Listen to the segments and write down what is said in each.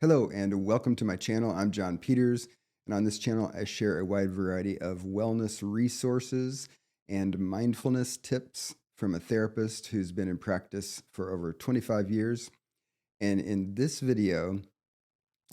Hello and welcome to my channel. I'm John Peters, and on this channel, I share a wide variety of wellness resources and mindfulness tips from a therapist who's been in practice for over 25 years. And in this video,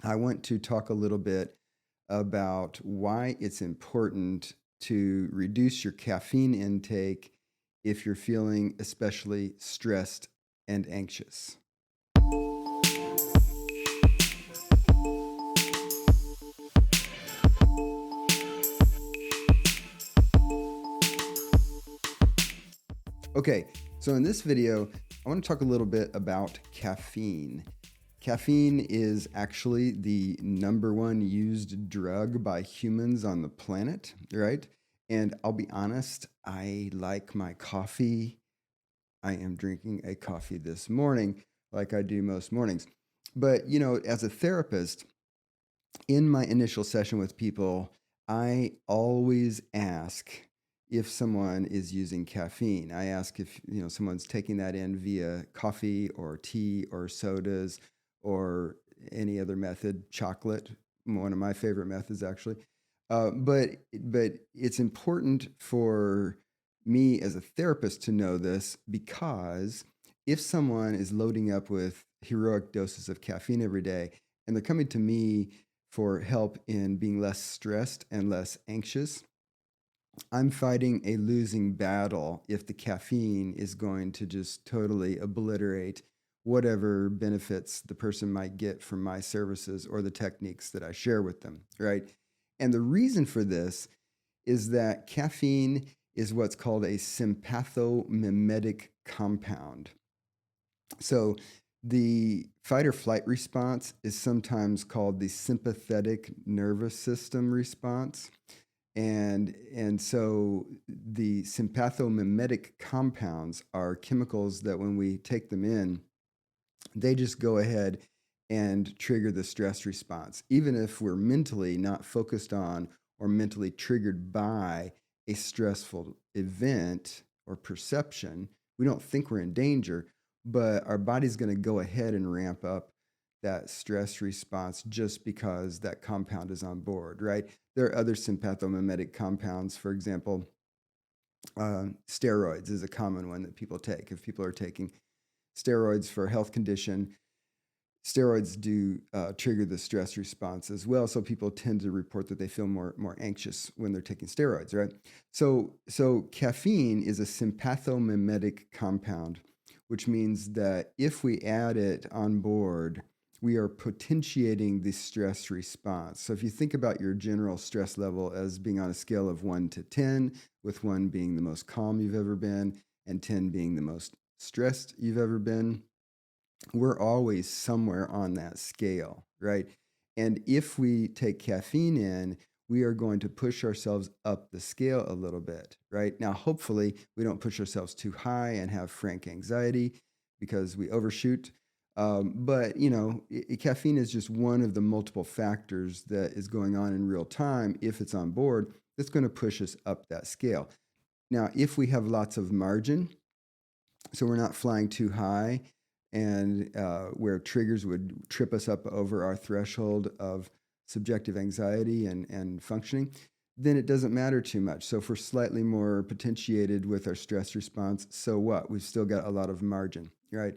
I want to talk a little bit about why it's important to reduce your caffeine intake if you're feeling especially stressed and anxious. Okay, so in this video, I want to talk a little bit about caffeine. Caffeine is actually the number one used drug by humans on the planet, right? And I'll be honest, I like my coffee. I am drinking a coffee this morning, like I do most mornings. But, as a therapist, in my initial session with people, I always ask if someone is using caffeine. I ask if someone's taking that in via coffee or tea or sodas or any other method, chocolate, one of my favorite methods actually. But it's important for me as a therapist to know this because if someone is loading up with heroic doses of caffeine every day and they're coming to me for help in being less stressed and less anxious, I'm fighting a losing battle if the caffeine is going to just totally obliterate whatever benefits the person might get from my services or the techniques that I share with them, right? And the reason for this is that caffeine is what's called a sympathomimetic compound. So the fight or flight response is sometimes called the sympathetic nervous system response. And so the sympathomimetic compounds are chemicals that when we take them in, they just go ahead and trigger the stress response. Even if we're mentally not focused on or mentally triggered by a stressful event or perception, we don't think we're in danger, but our body's going to go ahead and ramp up that stress response just because that compound is on board, right? There are other sympathomimetic compounds. For example, steroids is a common one that people take. If people are taking steroids for a health condition, steroids do trigger the stress response as well. So people tend to report that they feel more anxious when they're taking steroids, right? So caffeine is a sympathomimetic compound, which means that if we add it on board, we are potentiating the stress response. So if you think about your general stress level as being on a scale of 1 to 10, with 1 being the most calm you've ever been and 10 being the most stressed you've ever been, we're always somewhere on that scale, right? And if we take caffeine in, we are going to push ourselves up the scale a little bit, right? Now, hopefully, we don't push ourselves too high and have frank anxiety because we overshoot. But caffeine is just one of the multiple factors that is going on in real time. If it's on board, that's going to push us up that scale. Now, if we have lots of margin, so we're not flying too high and where triggers would trip us up over our threshold of subjective anxiety and functioning, then it doesn't matter too much. So if we're slightly more potentiated with our stress response, so what? We've still got a lot of margin, right?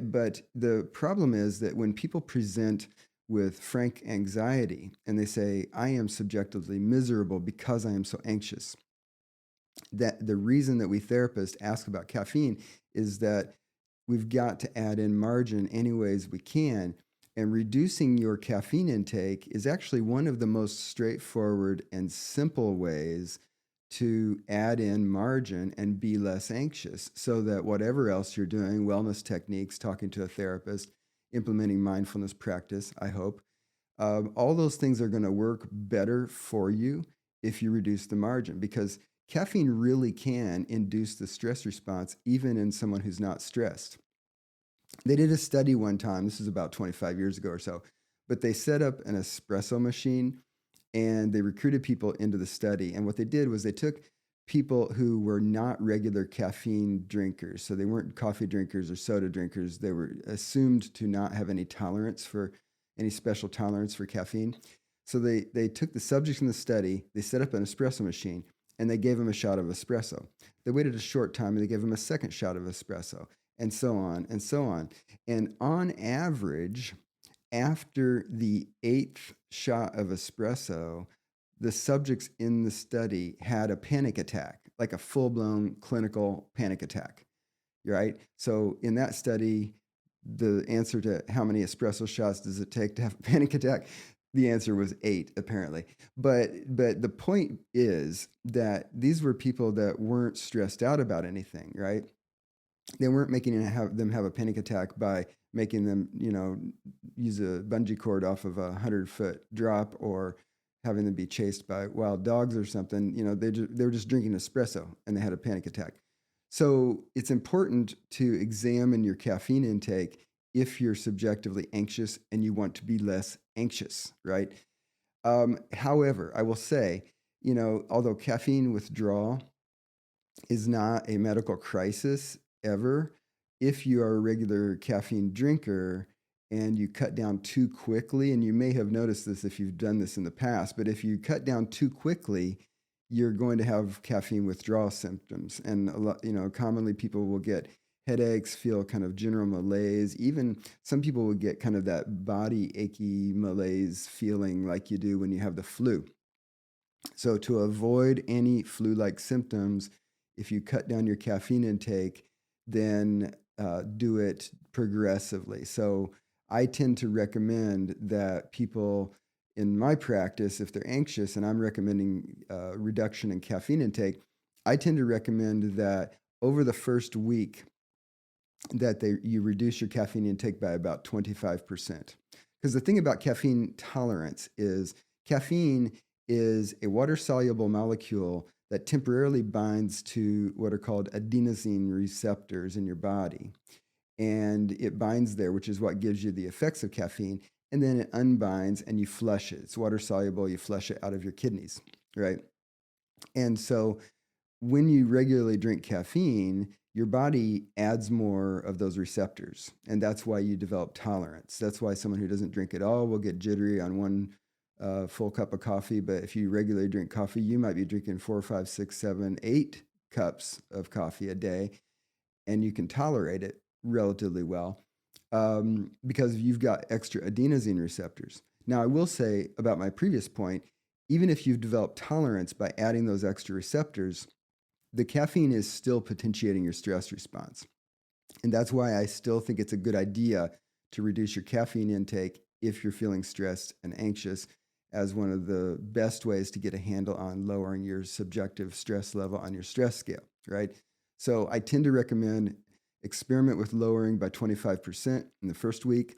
But the problem is that when people present with frank anxiety and they say, I am subjectively miserable because I am so anxious, that the reason that we therapists ask about caffeine is that we've got to add in margin any ways we can. And reducing your caffeine intake is actually one of the most straightforward and simple ways to add in margin and be less anxious so that whatever else you're doing, wellness techniques, talking to a therapist, implementing mindfulness practice, I hope, all those things are going to work better for you if you reduce the margin because caffeine really can induce the stress response even in someone who's not stressed. They did a study one time, this is about 25 years ago or so, but they set up an espresso machine and they recruited people into the study. And what they did was they took people who were not regular caffeine drinkers. So they weren't coffee drinkers or soda drinkers. They were assumed to not have any tolerance for any special tolerance for caffeine. So they took the subjects in the study, they set up an espresso machine, and they gave them a shot of espresso. They waited a short time and they gave them a second shot of espresso, and so on and so on. And on average, after the eighth shot of espresso, the subjects in the study had a panic attack, like a full-blown clinical panic attack, right? So in that study, the answer to how many espresso shots does it take to have a panic attack, the answer was 8, apparently. But the point is that these were people that weren't stressed out about anything, right? They weren't making them have a panic attack by making them, use a bungee cord off of a 100-foot drop, or having them be chased by wild dogs or something. They were just drinking espresso and they had a panic attack. So it's important to examine your caffeine intake if you're subjectively anxious and you want to be less anxious, right? However, I will say, although caffeine withdrawal is not a medical crisis ever, if you are a regular caffeine drinker and you cut down too quickly, and you may have noticed this if you've done this in the past, but if you cut down too quickly, you're going to have caffeine withdrawal symptoms. And commonly people will get headaches, feel kind of general malaise. Even some people will get kind of that body achy malaise feeling like you do when you have the flu. So to avoid any flu-like symptoms, if you cut down your caffeine intake, then do it progressively. So I tend to recommend that people in my practice, if they're anxious and I'm recommending reduction in caffeine intake, I tend to recommend that over the first week that you reduce your caffeine intake by about 25%. Because the thing about caffeine tolerance is caffeine is a water-soluble molecule that temporarily binds to what are called adenosine receptors in your body. And it binds there, which is what gives you the effects of caffeine. And then it unbinds and you flush it. It's water-soluble, you flush it out of your kidneys, right? And so when you regularly drink caffeine, your body adds more of those receptors. And that's why you develop tolerance. That's why someone who doesn't drink at all will get jittery on one full cup of coffee. But if you regularly drink coffee, you might be drinking 4, 5, 6, 7, 8 cups of coffee a day, and you can tolerate it relatively well because you've got extra adenosine receptors. Now, I will say about my previous point, even if you've developed tolerance by adding those extra receptors, the caffeine is still potentiating your stress response. And that's why I still think it's a good idea to reduce your caffeine intake if you're feeling stressed and anxious, as one of the best ways to get a handle on lowering your subjective stress level on your stress scale, right? So I tend to recommend experiment with lowering by 25% in the first week,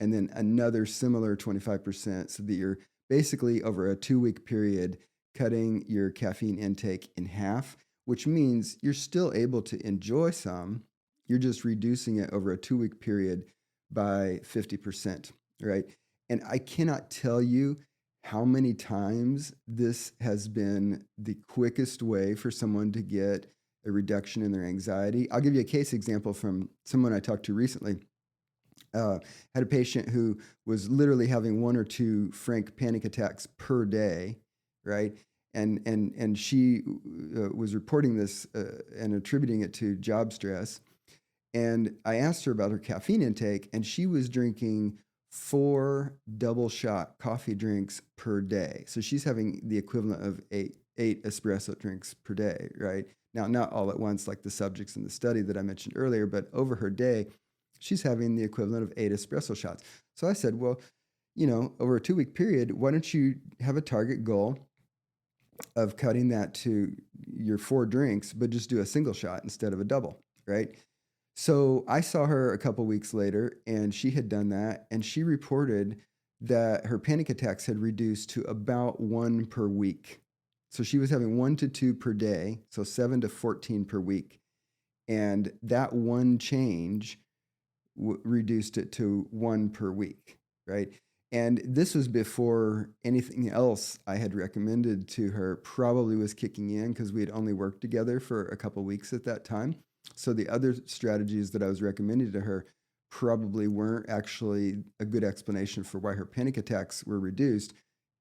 and then another similar 25%, so that you're basically over a 2-week period cutting your caffeine intake in half, which means you're still able to enjoy some. You're just reducing it over a 2-week period by 50%, right? And I cannot tell you how many times this has been the quickest way for someone to get a reduction in their anxiety. I'll give you a case example from someone I talked to recently. Had a patient who was literally having 1 or 2 frank panic attacks per day, right? And she was reporting this and attributing it to job stress. And I asked her about her caffeine intake, and she was drinking 4 double shot coffee drinks per day. So she's having the equivalent of 8 espresso drinks per day, right? Now, not all at once like the subjects in the study that I mentioned earlier, but over her day, she's having the equivalent of 8 espresso shots. So I said, well, over a 2-week period, why don't you have a target goal of cutting that to your 4 drinks, but just do a single shot instead of a double, right? So I saw her a couple weeks later, and she had done that, and she reported that her panic attacks had reduced to about 1 per week. So she was having 1 to 2 per day, so 7 to 14 per week. And that one change reduced it to 1 per week, right? And this was before anything else I had recommended to her probably was kicking in, because we had only worked together for a couple weeks at that time. So the other strategies that I was recommending to her probably weren't actually a good explanation for why her panic attacks were reduced.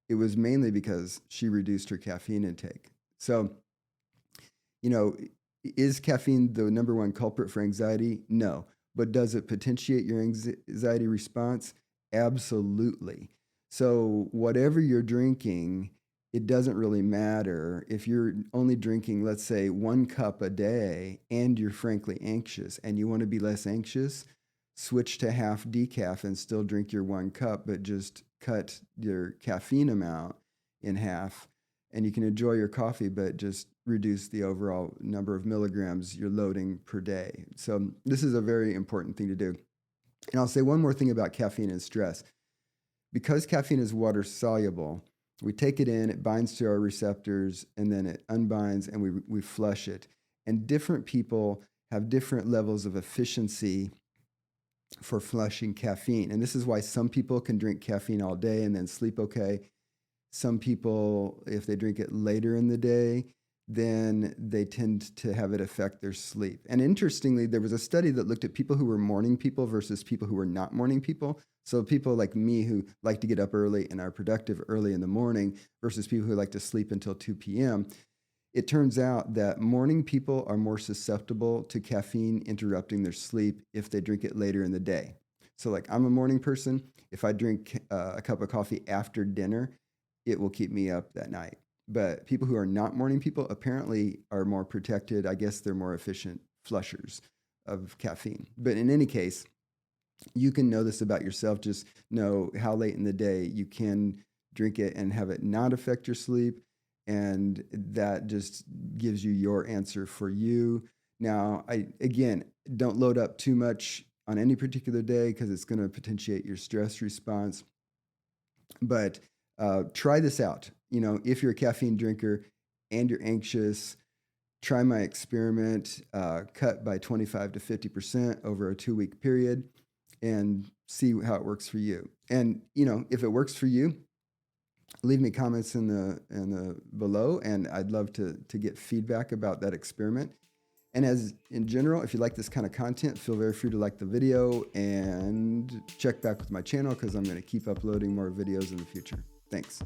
It was mainly because she reduced her caffeine intake. So, you know, is caffeine the number one culprit for anxiety? No. But does it potentiate your anxiety response? Absolutely. So, whatever you're drinking, it doesn't really matter if you're only drinking, let's say, 1 cup a day and you're frankly anxious and you want to be less anxious, switch to half decaf and still drink your 1 cup, but just cut your caffeine amount in half. And you can enjoy your coffee, but just reduce the overall number of milligrams you're loading per day. So, this is a very important thing to do. And I'll say one more thing about caffeine and stress. Because caffeine is water soluble, we take it in, it binds to our receptors, and then it unbinds and we flush it. And different people have different levels of efficiency for flushing caffeine. And this is why some people can drink caffeine all day and then sleep okay. Some people, if they drink it later in the day, then they tend to have it affect their sleep. And interestingly, there was a study that looked at people who were morning people versus people who were not morning people. So people like me who like to get up early and are productive early in the morning versus people who like to sleep until 2 p.m. It turns out that morning people are more susceptible to caffeine interrupting their sleep if they drink it later in the day. So like I'm a morning person. If I drink a cup of coffee after dinner, it will keep me up that night. But people who are not morning people apparently are more protected. I guess they're more efficient flushers of caffeine. But in any case, you can know this about yourself. Just know how late in the day you can drink it and have it not affect your sleep. And that just gives you your answer for you. Now, again, don't load up too much on any particular day because it's going to potentiate your stress response. But try this out. If you're a caffeine drinker and you're anxious, try my experiment, cut by 25 to 50% over a 2-week period and see how it works for you. And, if it works for you, leave me comments in the below, and I'd love to get feedback about that experiment. And as in general, if you like this kind of content, feel very free to like the video and check back with my channel because I'm going to keep uploading more videos in the future. Thanks.